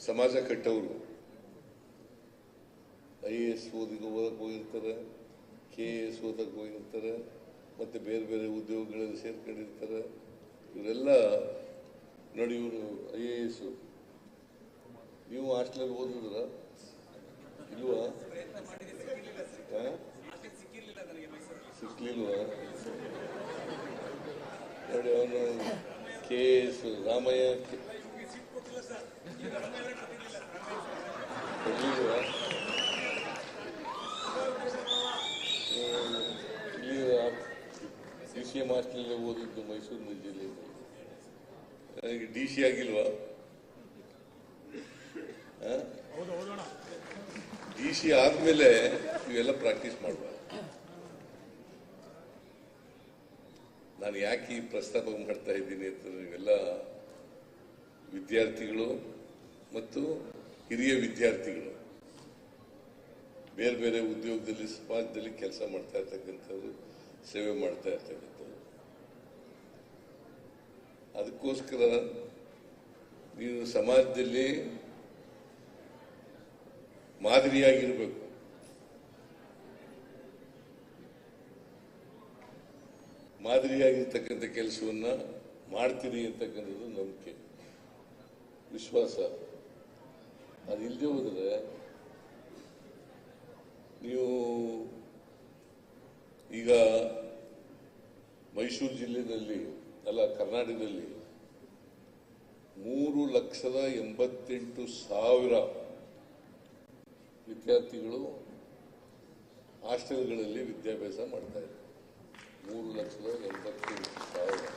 ಸಮಾಜ ಕಟ್ಟವರು IAS ಓದಕ್ಕೆ ಹೋಗಿರ್ತಾರೆ, KAS ಓದಕ್ಕೆ ಹೋಗಿರ್ತಾರೆ, ಮತ್ತೆ ಬೇರೆ ಬೇರೆ ಉದ್ಯೋಗಗಳಲ್ಲಿ ಸೇರ್ಕೊಂಡಿರ್ತಾರೆ. ಇವರೆಲ್ಲ ನೋಡಿ, ಇವರು IAS ನೀವು ಹಾಸ್ಟೆಲಲ್ಲಿ ಓದಿದ್ರ ಇಲ್ವಾ? ಸಿಕ್ಲಿಲ್ವಾ? ನೋಡಿ, ಅವನು KAS ರಾಮಯ್ಯ ಕೊಡ್ಲಿಲ್ವಾ? ಇಲ್ಲಿ UCM ಹಾಸ್ಟೆಲಲ್ಲಿ ಓದಿದ್ದು ಮೈಸೂರು ಜಿಲ್ಲೆಯಲ್ಲಿ. ನನಗೆ DC ಆಗಿಲ್ವಾ? DC ಆದ್ಮೇಲೆ ಇವೆಲ್ಲ ಪ್ರಾಕ್ಟೀಸ್ ಮಾಡಬಾರ್ದು. ನಾನು ಯಾಕೆ ಈ ಪ್ರಸ್ತಾಪ ಮಾಡ್ತಾ ಇದ್ದೀನಿ ಅಂತಂದ್ರೆ, ನೀವೆಲ್ಲ ವಿದ್ಯಾರ್ಥಿಗಳು ಮತ್ತು ಹಿರಿಯ ವಿದ್ಯಾರ್ಥಿಗಳು ಬೇರೆ ಬೇರೆ ಉದ್ಯೋಗದಲ್ಲಿ ಸಮಾಜದಲ್ಲಿ ಕೆಲಸ ಮಾಡ್ತಾ ಇರ್ತಕ್ಕಂಥದ್ದು, ಸೇವೆ ಮಾಡ್ತಾ ಇರ್ತಕ್ಕಂಥದ್ದು. ಅದಕ್ಕೋಸ್ಕರ ನೀವು ಸಮಾಜದಲ್ಲಿ ಮಾದರಿಯಾಗಿರ್ಬೇಕು. ಮಾದರಿಯಾಗಿರ್ತಕ್ಕಂಥ ಕೆಲಸವನ್ನ ಮಾಡ್ತೀರಿ ಅಂತಕ್ಕಂಥದ್ದು ನಂಬಿಕೆ, ವಿಶ್ವಾಸ. ಅದಿಲ್ಲದೆ ಹೋದರೆ ನೀವು ಈಗ ಮೈಸೂರು ಜಿಲ್ಲೆಯಲ್ಲಿ ಅಲ್ಲ, ಕರ್ನಾಟಕದಲ್ಲಿ 3,88,000 ವಿದ್ಯಾರ್ಥಿಗಳು ಹಾಸ್ಟೆಲ್ಗಳಲ್ಲಿ ವಿದ್ಯಾಭ್ಯಾಸ ಮಾಡ್ತಾ ಇದ್ದಾರೆ. 3,88,000.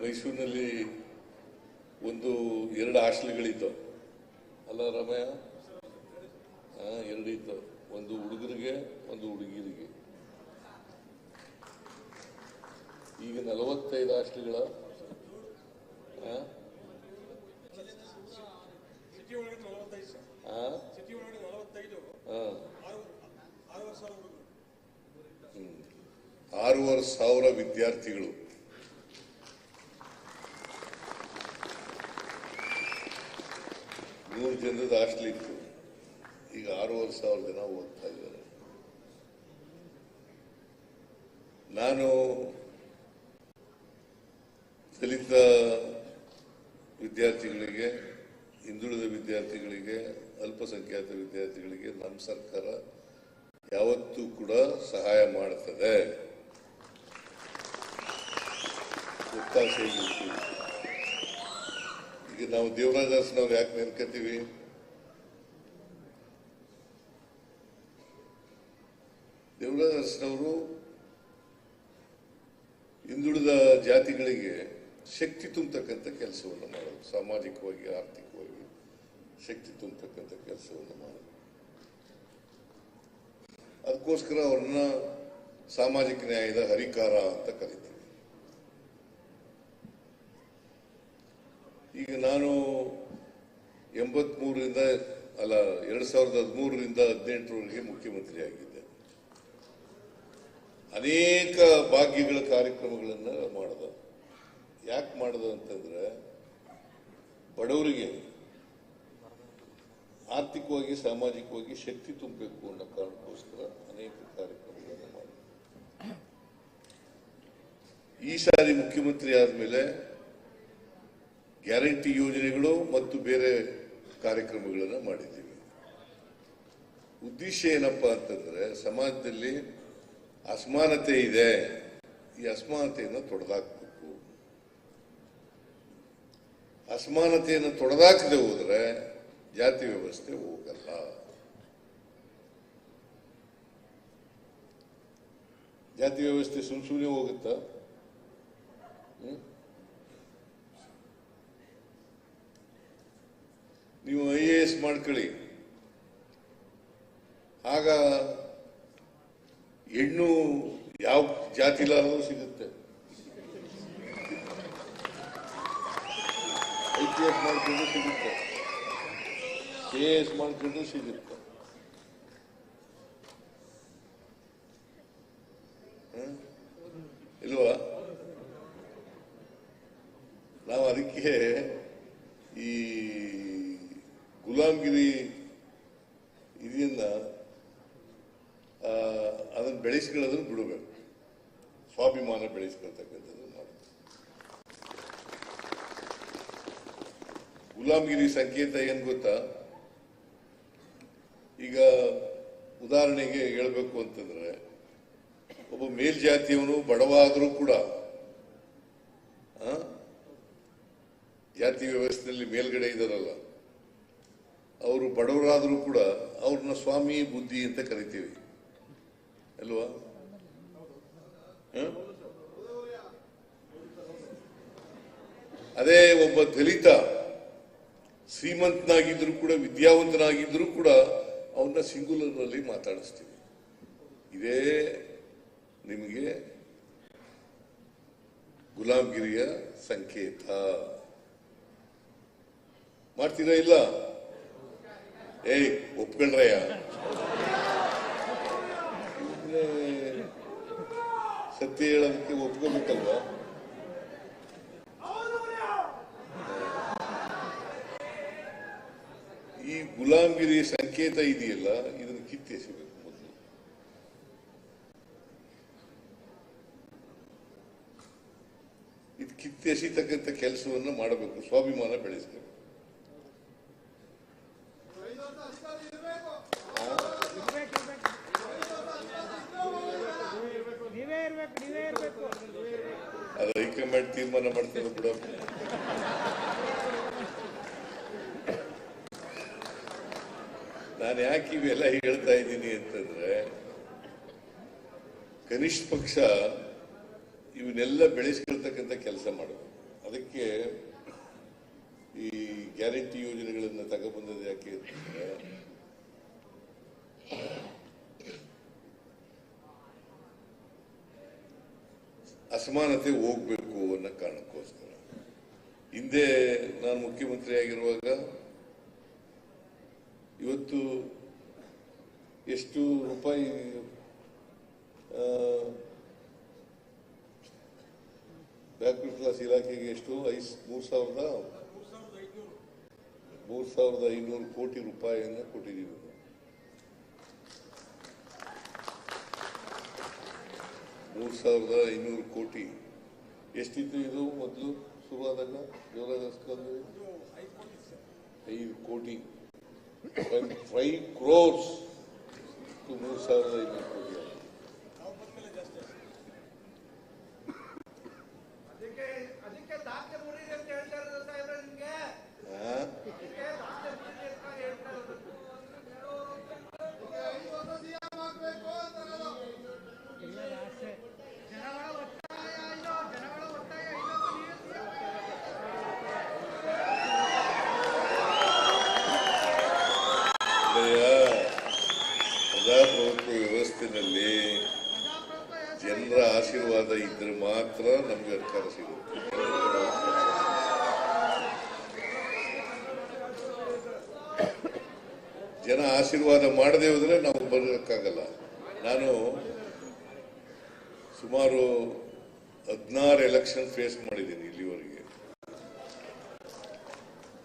ಮೈಸೂರಿನಲ್ಲಿ 2 ಹಾಸ್ಟೆಲ್ಗಳಿದ್ದವು ಅಲ್ಲ ರಮಯ್ಯ? 2 ಇದ್ದವು, ಒಂದು ಹುಡುಗರಿಗೆ ಒಂದು ಹುಡುಗಿರಿಗೆ. ಈಗ 45 ಹಾಸ್ಟೆಲ್ಗಳ ಆರೂವರೆ ಸಾವಿರ ವಿದ್ಯಾರ್ಥಿಗಳು. ನೂರು ಜನದ ಹಾಸ್ಟೆಲ್ ಇತ್ತು, ಈಗ 6,500 ಜನ ಓದ್ತಾ ಇದ್ದಾರೆ. ನಾನು ದಲಿತ ವಿದ್ಯಾರ್ಥಿಗಳಿಗೆ, ಹಿಂದುಳಿದ ವಿದ್ಯಾರ್ಥಿಗಳಿಗೆ, ಅಲ್ಪಸಂಖ್ಯಾತ ವಿದ್ಯಾರ್ಥಿಗಳಿಗೆ ನಮ್ಮ ಸರ್ಕಾರ ಯಾವತ್ತೂ ಕೂಡ ಸಹಾಯ ಮಾಡುತ್ತದೆ. ಒತ್ತಾಸೆ ಇರ್ತೀವಿ. ಈಗ ನಾವು ದೇವರಾಜ ಅರಸನವ್ರು ಯಾಕೆ ನೆನ್ಕತ್ತೀವಿ? ದೇವರಾಜ ಅರಸನವರು ಹಿಂದುಳಿದ ಜಾತಿಗಳಿಗೆ ಶಕ್ತಿ ತುಂಬತಕ್ಕಂಥ ಕೆಲಸವನ್ನು ಮಾಡೋದು, ಸಾಮಾಜಿಕವಾಗಿ ಆರ್ಥಿಕವಾಗಿ ಶಕ್ತಿ ತುಂಬತಕ್ಕಂಥ ಕೆಲಸವನ್ನು ಮಾಡೋದು. ಅದಕ್ಕೋಸ್ಕರ ಅವ್ರನ್ನ ಸಾಮಾಜಿಕ ನ್ಯಾಯದ ಹರಿಕಾರ ಅಂತ ಕರೀತೀವಿ. ಈಗ ನಾನು 2013ರಿಂದ 2018ರವರೆಗೆ ಮುಖ್ಯಮಂತ್ರಿ ಆಗಿದ್ದೆ. ಅನೇಕ ಭಾಗ್ಯಗಳ ಕಾರ್ಯಕ್ರಮಗಳನ್ನು ಮಾಡಿದ. ಯಾಕೆ ಮಾಡಿದ ಅಂತಂದ್ರೆ, ಬಡವರಿಗೆ ಆರ್ಥಿಕವಾಗಿ ಸಾಮಾಜಿಕವಾಗಿ ಶಕ್ತಿ ತುಂಬಬೇಕು ಅನ್ನೋ ಕಾರಣಕ್ಕೋಸ್ಕರ ಅನೇಕ ಕಾರ್ಯಕ್ರಮಗಳನ್ನು ಮಾಡಿದ. ಈ ಸಾರಿ ಮುಖ್ಯಮಂತ್ರಿ ಆದಮೇಲೆ ಗ್ಯಾರಂಟಿ ಯೋಜನೆಗಳು ಮತ್ತು ಬೇರೆ ಕಾರ್ಯಕ್ರಮಗಳನ್ನು ಮಾಡಿದ್ದೀವಿ. ಉದ್ದೇಶ ಏನಪ್ಪಾ ಅಂತಂದ್ರೆ, ಸಮಾಜದಲ್ಲಿ ಅಸಮಾನತೆ ಇದೆ, ಈ ಅಸಮಾನತೆಯನ್ನು ತೊಡೆದಾಕಬೇಕು. ಅಸಮಾನತೆಯನ್ನು ತೊಡೆದಾಕದೆ ಹೋದ್ರೆ ಜಾತಿ ವ್ಯವಸ್ಥೆ ಹೋಗಲ್ಲ. ಜಾತಿ ವ್ಯವಸ್ಥೆ ಸುಮ್ಮನೆ ಹೋಗುತ್ತಾ? ನೀವು IAS ಮಾಡ್ಕೊಳ್ಳಿ, ಆಗ ಹೆಣ್ಣು ಯಾವ ಜಾತಿಲಾದರೂ ಸಿಗುತ್ತೆ. IPS ಮಾಡ್ಕೊಂಡು ಸಿಗುತ್ತೆ, KAS ಮಾಡ್ಕೊಂಡು ಸಿಗುತ್ತೆ. ಇಲ್ವಾ? ಅದಕ್ಕೆ ಈ ಗುಲಾಮ್ಗಿರಿ ಇದನ್ನ ಅದನ್ನು ಬೆಳೆಸ್ಕೊಳ್ಳೋದನ್ನು ಬಿಡಬೇಕು, ಸ್ವಾಭಿಮಾನ ಬೆಳೆಸ್ಕೊಳ್ತಕ್ಕಂಥದ್ದು ಮಾಡಬೇಕು. ಗುಲಾಮ್ಗಿರಿ ಸಂಕೇತ ಏನ್ ಗೊತ್ತಾ? ಈಗ ಉದಾಹರಣೆಗೆ ಹೇಳಬೇಕು ಅಂತಂದ್ರೆ, ಒಬ್ಬ ಮೇಲ್ಜಾತಿಯವನು ಬಡವ ಆದರೂ ಕೂಡ ಜಾತಿ ವ್ಯವಸ್ಥೆಯಲ್ಲಿ ಮೇಲ್ಗಡೆ ಇದ್ದಾರಲ್ಲ, ಅವರು ಬಡವರಾದರೂ ಕೂಡ ಅವ್ರನ್ನ ಸ್ವಾಮಿ ಬುದ್ಧಿ ಅಂತ ಕರಿತೀವಿ ಅಲ್ವಾ? ಅದೇ ಒಬ್ಬ ದಲಿತ ಶ್ರೀಮಂತನಾಗಿದ್ರು ಕೂಡ, ವಿದ್ಯಾವಂತನಾಗಿದ್ರು ಕೂಡ ಅವನ್ನ ಸಿಂಗುಲರ್ ನಲ್ಲಿ ಮಾತಾಡಿಸ್ತೀವಿ. ಇದೇ ನಿಮಗೆ ಗುಲಾಮ್ಗಿರಿಯ ಸಂಕೇತ. ಮಾಡ್ತೀರಾ ಇಲ್ಲ? ಒಪ್ಕೊಂಡ್ರಯ್ಯ, ಸತ್ಯ ಹೇಳೋದಕ್ಕೆ ಒಪ್ಕೋಬೇಕಲ್ವಾ? ಈ ಗುಲಾಮ್ಗಿರಿ ಸಂಕೇತ ಇದೆಯಲ್ಲ, ಇದನ್ನು ಕಿತ್ತೆಸಬೇಕು. ಮೊದಲು ಇದು ಕಿತ್ತೆಸಿತಕ್ಕಂಥ ಕೆಲಸವನ್ನು ಮಾಡಬೇಕು, ಸ್ವಾಭಿಮಾನ ಬೆಳೆಸಬೇಕು. ಅದು ಹೈಕಮಾಂಡ್ ತೀರ್ಮಾನ ಮಾಡ್ತಾರೆ ಬಿಡ. ನಾನು ಯಾಕೆ ಇವೆಲ್ಲ ಹೇಳ್ತಾ ಇದ್ದೀನಿ ಅಂತಂದ್ರೆ, ಕನಿಷ್ಠ ಪಕ್ಷ ಇವನ್ನೆಲ್ಲ ಬೆಳೆಸ್ಕೊಳ್ತಕ್ಕಂಥ ಕೆಲಸ ಮಾಡಬೇಕು. ಅದಕ್ಕೆ ಈ ಗ್ಯಾರಂಟಿ ಯೋಜನೆಗಳನ್ನು ತಗೊಬಂದದ್ದು ಯಾಕೆ ಅಂತಂದ್ರೆ, ಅಸಮಾನತೆ ಹೋಗ್ಬೇಕು ಅನ್ನೋ ಕಾರಣಕ್ಕೋಸ್ಕರ. ಹಿಂದೆ ನಾನು ಮುಖ್ಯಮಂತ್ರಿ ಆಗಿರುವಾಗ ಇವತ್ತು ಎಷ್ಟು ರೂಪಾಯಿ ಬ್ಯಾಕ್ವರ್ಡ್ ಕ್ಲಾಸ್ ಇಲಾಖೆಗೆ ಎಷ್ಟು 3,500 ಕೋಟಿ ರೂಪಾಯಿಯನ್ನ ಕೊಟ್ಟಿದ್ದೀವಿ. 3,500 ಕೋಟಿ ಎಷ್ಟಿತ್ತು ಇದು ಮೊದಲು ಶುರುವಾದಾಗ? ಜೋರಾಗಿ 5 ಕೋಟಿ, 5 crores to 3,500 ಕೋಟಿ. ಪ್ರಜಾಪ್ರಭುತ್ವ ವ್ಯವಸ್ಥೆಯಲ್ಲಿ ಜನರ ಆಶೀರ್ವಾದ ಇದ್ರೆ ಮಾತ್ರ ನಮ್ಗೆ ಅಧಿಕಾರ ಸಿಗುತ್ತೆ. ಜನ ಆಶೀರ್ವಾದ ಮಾಡದೆ ಹೋದ್ರೆ ನಾವು ಬರೋಕ್ಕಾಗಲ್ಲ. ನಾನು ಸುಮಾರು 16 ಎಲೆಕ್ಷನ್ ಫೇಸ್ ಮಾಡಿದ್ದೀನಿ ಇಲ್ಲಿವರೆಗೆ.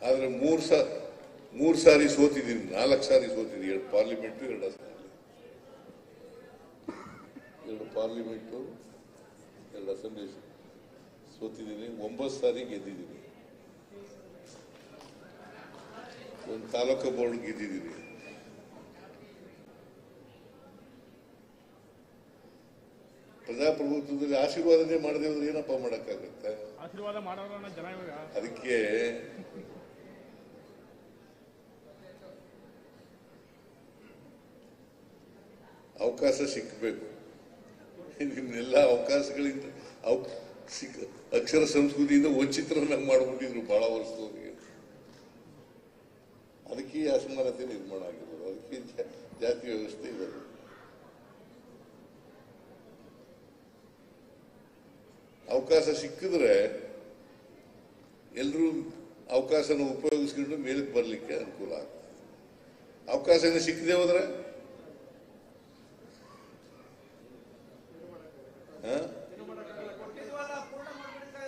ಆದ್ರೆ 3 ಸಾರಿ ಸೋತಿದ್ದೀನಿ, 4 ಸಾರಿ ಸೋತಿದ್ದೀನಿ. 2 ಪಾರ್ಲಿಮೆಂಟು 2 ಅಸೆಂಬ್ಲಿ, 2 ಪಾರ್ಲಿಮೆಂಟು 2 ಅಸೆಂಬ್ಲಿ ಸೋತಿದ್ದೀನಿ. 9 ಸಾರಿ ಗೆದ್ದಿದ್ದೀನಿ. 1 ತಾಲೂಕು ಬೋರ್ಡ್ ಗೆದ್ದಿದ್ದೀನಿ. ಪ್ರಜಾಪ್ರಭುತ್ವದಲ್ಲಿ ಆಶೀರ್ವಾದನೆ ಮಾಡದೆ ಹೋದ್ರೆ ಏನಪ್ಪ ಮಾಡಕ್ಕಾಗತ್ತೆ? ಆಶೀರ್ವಾದ ಮಾಡೋಣ ಜನ. ಅದಕ್ಕೆ ಅವಕಾಶ ಸಿಕ್ಕಬೇಕು. ನಿಮ್ನೆಲ್ಲ ಅವಕಾಶಗಳಿಂದ ಅಕ್ಷರ ಸಂಸ್ಕೃತಿಯಿಂದ ವಂಚಿತರನ್ನಾಗಿ ಮಾಡಿಬಿಟ್ಟಿದ್ರು ಬಹಳ ವರ್ಷದವರಿಗೆ. ಅದಕ್ಕೆ ಅಸಮಾನತೆ ನಿರ್ಮಾಣ ಆಗಿರೋದು, ಅದಕ್ಕೆ ಜಾತಿ ವ್ಯವಸ್ಥೆ ಇರೋದು. ಅವಕಾಶ ಸಿಕ್ಕಿದ್ರೆ ಎಲ್ಲರೂ ಅವಕಾಶನ ಉಪಯೋಗಿಸ್ಕೊಂಡು ಮೇಲಕ್ಕೆ ಬರ್ಲಿಕ್ಕೆ ಅನುಕೂಲ ಆಗ್ತದೆ. ಅವಕಾಶನ ಸಿಕ್ಕದೆ ಹೋದ್ರೆ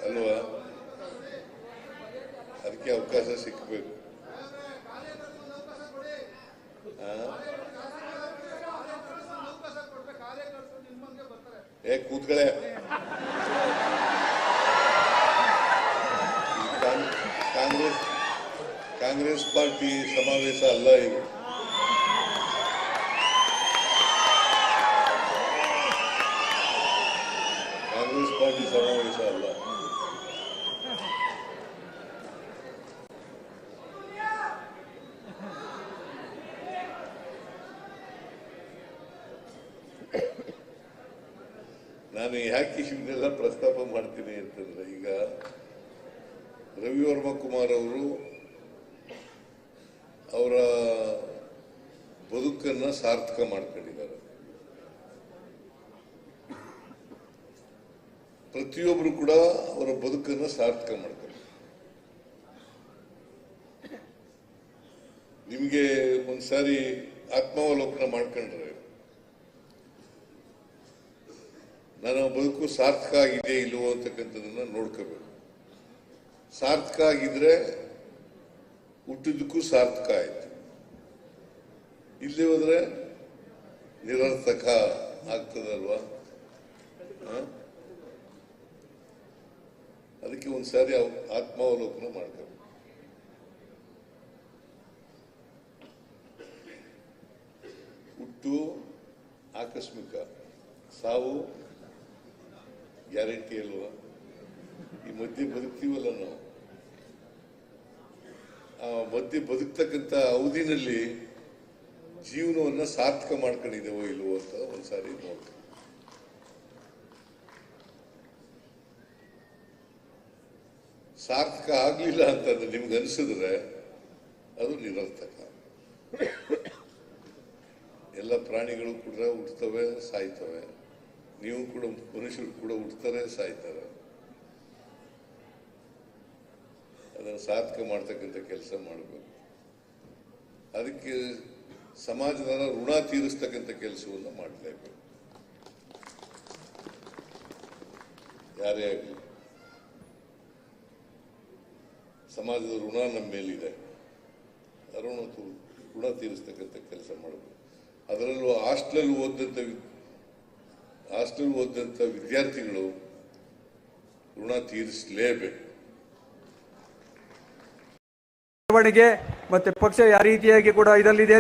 ಅಲ್ವಾ? ಅವಕಾಶ ಸಿಕ್ಕಬೇಕು. ಕೂತ್ಕಳೆ ಕಾಂಗ್ರೆಸ್ ಪಾರ್ಟಿ ಸಮಾವೇಶ ಅಲ್ಲ ಇದು. ಕಾಂಗ್ರೆಸ್ ಪಾರ್ಟಿ ಸಮಾವೇಶ ಅಲ್ಲ. ನಾನು ಯಾಕೆ ಇವನ್ನೆಲ್ಲ ಪ್ರಸ್ತಾಪ ಮಾಡ್ತೀನಿ ಅಂತಂದ್ರೆ, ಈಗ ರವಿವರ್ಮ ಕುಮಾರ್ ಅವರು ಅವರ ಬದುಕನ್ನ ಸಾರ್ಥಕ ಮಾಡ್ಕೊಂಡಿದ್ದಾರೆ. ಪ್ರತಿಯೊಬ್ರು ಕೂಡ ಅವರ ಬದುಕನ್ನ ಸಾರ್ಥಕ ಮಾಡ್ತಾರೆ. ನಿಮಗೆ ಒಂದ್ಸಾರಿ ಆತ್ಮಾವಲೋಕನ ಮಾಡ್ಕೊಂಡ್ರೆ ನನ್ನ ಬದುಕು ಸಾರ್ಥಕ ಆಗಿದೆ ಇಲ್ಲವೋ ಅಂತಕ್ಕಂಥದನ್ನ ನೋಡ್ಕೋಬೇಕು. ಸಾರ್ಥಕ ಆಗಿದ್ರೆ ಹುಟ್ಟಿದ್ದಕ್ಕೂ ಸಾರ್ಥಕ ಆಯ್ತು, ಇಲ್ಲಿ ಹೋದ್ರೆ ನಿರರ್ಥಕ ಆಗ್ತದಲ್ವಾ? ಅದಕ್ಕೆ ಒಂದ್ಸಾರಿ ಆತ್ಮಾವಲೋಕನ ಮಾಡ್ಕೋಬೇಕು. ಹುಟ್ಟು ಆಕಸ್ಮಿಕ, ಸಾವು ಗ್ಯಾರಂಟಿ ಅಲ್ವಾ? ಈ ಮಧ್ಯೆ ಬದುಕ್ತೀವಲ್ಲ ನಾವು, ಆ ಮಧ್ಯೆ ಬದುಕ್ತಕ್ಕಂಥ ಅವಧಿನಲ್ಲಿ ಜೀವನವನ್ನ ಸಾರ್ಥಕ ಮಾಡ್ಕೊಂಡಿದ್ದೇವೋ ಇಲ್ವೋ ಅಂತ ಒಂದ್ಸಾರಿ ನೋಡ್ತೀವಿ. ಸಾರ್ಥಕ ಆಗ್ಲಿಲ್ಲ ಅಂತಂದ್ರೆ ನಿಮ್ಗೆ ಅನಿಸಿದ್ರೆ ಅದು ನಿರರ್ಥಕ. ಎಲ್ಲ ಪ್ರಾಣಿಗಳು ಕೂಡ ಹುಟ್ಟುತ್ತವೆ, ಸಾಯ್ತವೆ. ನೀವು ಕೂಡ, ಮನುಷ್ಯರು ಕೂಡ ಹುಟ್ಟುತ್ತಾರೆ, ಸಾಯ್ತಾರೆ. ಅದನ್ನು ಸಾರ್ಥಕ ಮಾಡ್ತಕ್ಕಂಥ ಕೆಲಸ ಮಾಡಬೇಕು. ಅದಕ್ಕೆ ಸಮಾಜದ ಋಣ ತೀರಿಸ್ತಕ್ಕಂಥ ಕೆಲಸವನ್ನು ಮಾಡಲೇಬೇಕು. ಯಾರೇ ಆಗಲಿ ಸಮಾಜದ ಋಣ ನಮ್ಮ ಮೇಲಿದೆ, ಋಣ ತೀರಿಸ್ತಕ್ಕಂಥ ಕೆಲಸ ಮಾಡಬೇಕು. ಅದರಲ್ಲೂ ಹಾಸ್ಟೆಲ್ ಓದಂತ ವಿದ್ಯಾರ್ಥಿಗಳು ಋಣ ತೀರಿಸಲೇಬೇಕು. ಬೆಳವಣಿಗೆ ಮತ್ತೆ ಪಕ್ಷ ಯಾವ ರೀತಿಯಾಗಿ ಕೂಡ ಇದರಲ್ಲಿದೆ